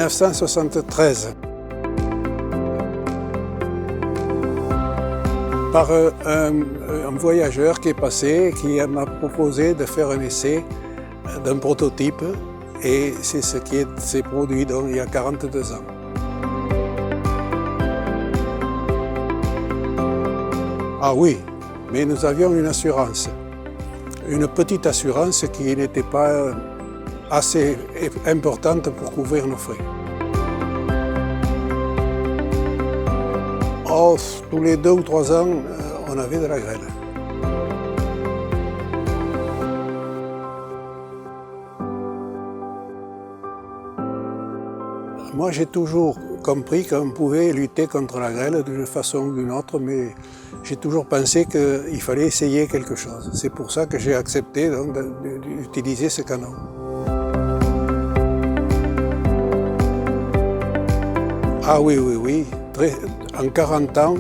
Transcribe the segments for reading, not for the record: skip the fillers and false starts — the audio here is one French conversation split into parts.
1973. Par un voyageur qui est passé, qui m'a proposé de faire un essai d'un prototype, et c'est ce qui s'est produit donc, il y a 42 ans. Ah oui, mais nous avions une assurance, une petite assurance qui n'était pas assez importante pour couvrir nos frais. Oh, tous les 2 ou 3 ans, on avait de la grêle. Moi, j'ai toujours compris qu'on pouvait lutter contre la grêle d'une façon ou d'une autre, mais j'ai toujours pensé qu'il fallait essayer quelque chose. C'est pour ça que j'ai accepté d'utiliser ce canon. Ah oui, oui, oui. En 40 ans,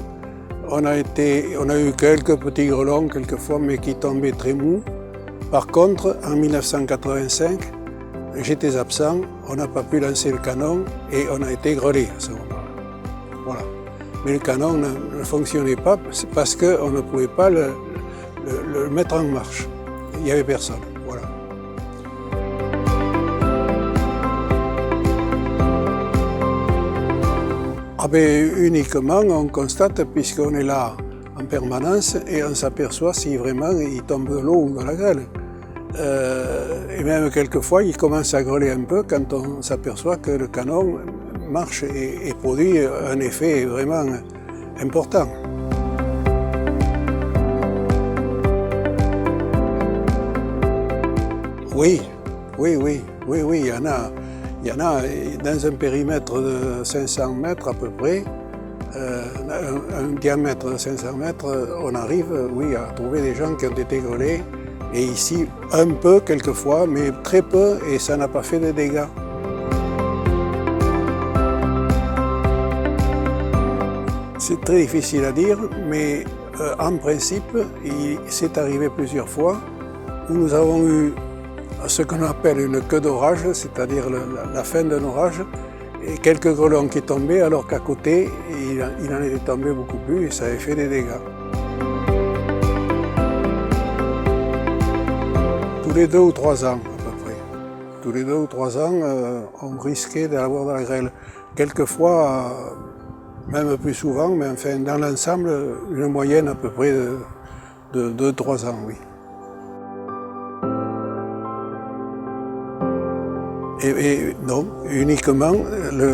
on a eu quelques petits grelons quelquefois, mais qui tombaient très mous. Par contre, en 1985, j'étais absent, on n'a pas pu lancer le canon et on a été grelé à ce moment-là. Voilà. Mais le canon ne fonctionnait pas parce qu'on ne pouvait pas le mettre en marche. Il n'y avait personne. Voilà. Ah ben, uniquement, on constate puisqu'on est là en permanence et on s'aperçoit si vraiment il tombe de l'eau ou de la grêle. Et même quelquefois, il commence à grêler un peu quand on s'aperçoit que le canon marche et produit un effet vraiment important. Oui, il y en a. Il y en a dans un périmètre de 500 mètres à peu près, un diamètre de 500 mètres, on arrive, oui, à trouver des gens qui ont été grêlés. Et ici, un peu quelquefois, mais très peu, et ça n'a pas fait de dégâts. C'est très difficile à dire, mais en principe, c'est arrivé plusieurs fois où nous avons eu ce qu'on appelle une queue d'orage, c'est-à-dire la fin d'un orage, et quelques grêlons qui tombaient, alors qu'à côté, il en était tombé beaucoup plus et ça avait fait des dégâts. Tous les 2 ou 3 ans, à peu près. Tous les 2 ou 3 ans, on risquait d'avoir de la grêle. Quelquefois, même plus souvent, mais enfin, dans l'ensemble, une moyenne à peu près de 2-3 ans, oui. Et non, uniquement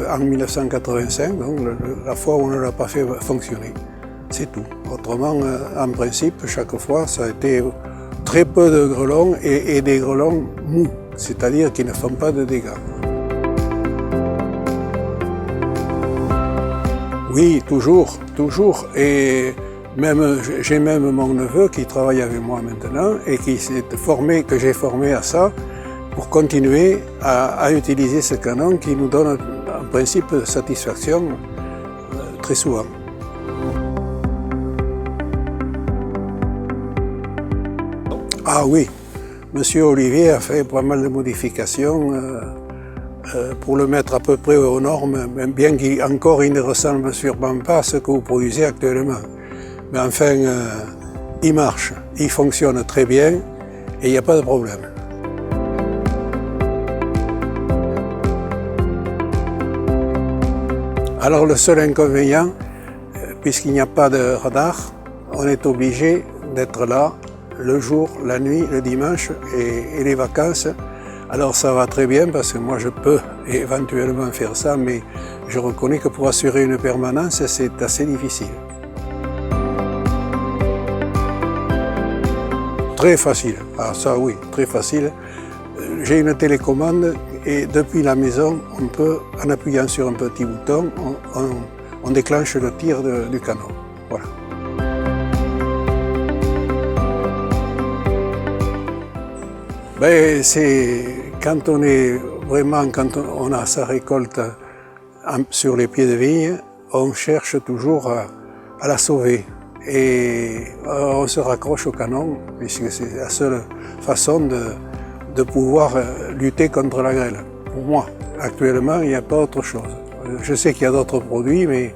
en 1985, donc, la fois où on ne l'a pas fait fonctionner. C'est tout. Autrement, en principe, chaque fois, ça a été très peu de grêlons et des grêlons mous, c'est-à-dire qui ne font pas de dégâts. Oui, toujours. Et j'ai même mon neveu qui travaille avec moi maintenant et qui s'est formé, que j'ai formé à ça, pour continuer à utiliser ce canon qui nous donne en principe satisfaction très souvent. Ah oui, Monsieur Olivier a fait pas mal de modifications pour le mettre à peu près aux normes, même bien qu'encore il ne ressemble sûrement pas à ce que vous produisez actuellement. Mais enfin, il marche, il fonctionne très bien et il n'y a pas de problème. Alors le seul inconvénient, puisqu'il n'y a pas de radar, on est obligé d'être là le jour, la nuit, le dimanche et les vacances. Alors ça va très bien parce que moi je peux éventuellement faire ça, mais je reconnais que pour assurer une permanence, c'est assez difficile. Très facile, ah ça oui, très facile. J'ai une télécommande et depuis la maison, on peut, en appuyant sur un petit bouton, on déclenche le tir du canon. Voilà. Ben, c'est quand on a sa récolte sur les pieds de vigne, on cherche toujours à la sauver. Et on se raccroche au canon, puisque c'est la seule façon de pouvoir lutter contre la grêle. pour moi. Actuellement, il n'y a pas autre chose. Je sais qu'il y a d'autres produits, mais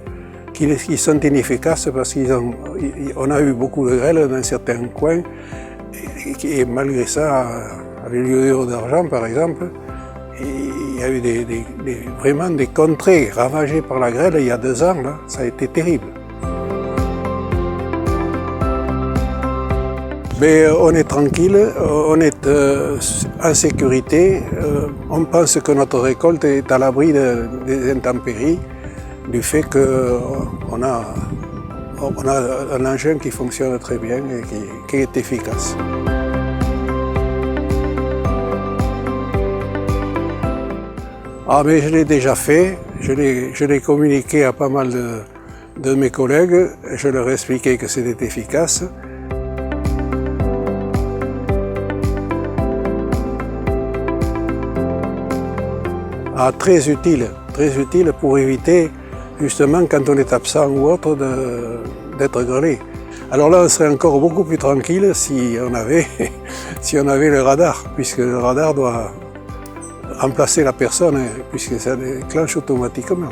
qui sont inefficaces parce qu'on a eu beaucoup de grêle dans certains coins. Et malgré ça, à l'Héliodore d'Argent, par exemple, il y a eu vraiment des contrées ravagées par la grêle il y a 2 ans. Là, ça a été terrible. Mais on est tranquille, on est en sécurité. On pense que notre récolte est à l'abri des intempéries, du fait qu'on a un engin qui fonctionne très bien et qui est efficace. Ah, mais je l'ai déjà fait, je l'ai communiqué à pas mal de mes collègues, je leur ai expliqué que c'était efficace. Ah, très utile pour éviter justement quand on est absent ou autre d'être grêlé. Alors là, on serait encore beaucoup plus tranquille si on avait le radar, puisque le radar doit remplacer la personne, puisque ça déclenche automatiquement.